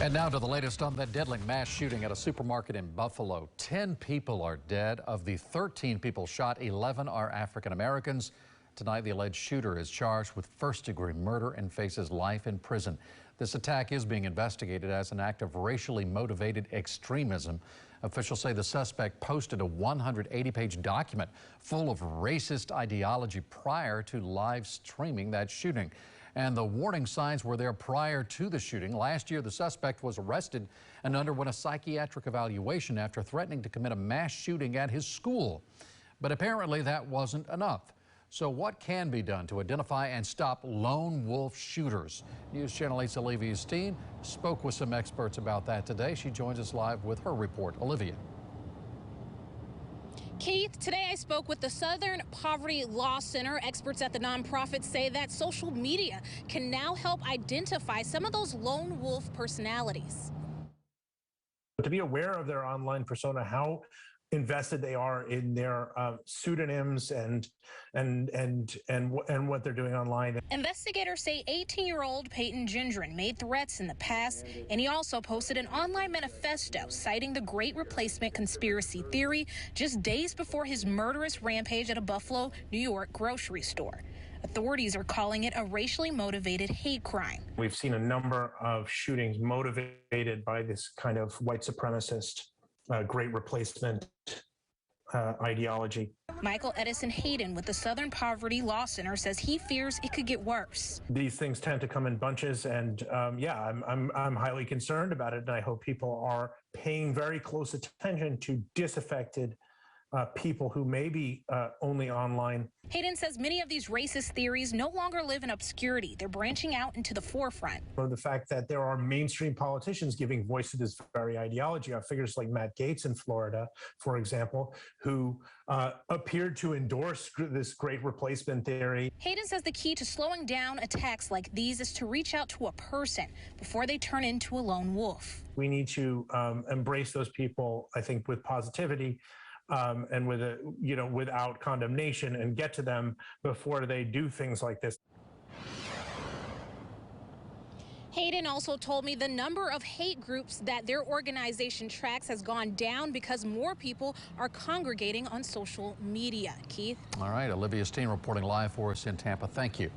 And now to the latest on that deadly mass shooting at a supermarket in Buffalo. 10 people are dead. Of the 13 people shot, 11 are African Americans. Tonight, the alleged shooter is charged with first-degree murder and faces life in prison. This attack is being investigated as an act of racially motivated extremism. Officials say the suspect posted a 180-page document full of racist ideology prior to live streaming that shooting. And the warning signs were there prior to the shooting. Last year, the suspect was arrested and underwent a psychiatric evaluation after threatening to commit a mass shooting at his school. But apparently that wasn't enough. So what can be done to identify and stop lone wolf shooters? News Channel 8's Olivia Steen spoke with some experts about that today. She joins us live with her report. Olivia. Keith, today I spoke with the Southern Poverty Law Center. Experts at the nonprofit say that social media can now help identify some of those lone wolf personalities. To be aware of their online persona, how invested they are in their pseudonyms and what they're doing online. Investigators say 18-year-old Peyton Gendron made threats in the past, and he also posted an online manifesto citing the Great Replacement conspiracy theory just days before his murderous rampage at a Buffalo, New York grocery store. Authorities are calling it a racially motivated hate crime. We've seen a number of shootings motivated by this kind of white supremacist Great Replacement ideology. Michael Edison Hayden with the Southern Poverty Law Center says he fears it could get worse. These things tend to come in bunches, and I'm highly concerned about it, and I hope people are paying very close attention to disaffected people who may be only online. Hayden says many of these racist theories no longer live in obscurity. They're branching out into the forefront. The fact that there are mainstream politicians giving voice to this very ideology, figures like Matt Gaetz in Florida, for example, who appeared to endorse this Great Replacement theory. Hayden says the key to slowing down attacks like these is to reach out to a person before they turn into a lone wolf. We need to embrace those people, I think, with positivity. And without condemnation, and get to them before they do things like this. Hayden also told me the number of hate groups that their organization tracks has gone down because more people are congregating on social media. Keith? All right, Olivia Steen reporting live for us in Tampa. Thank you.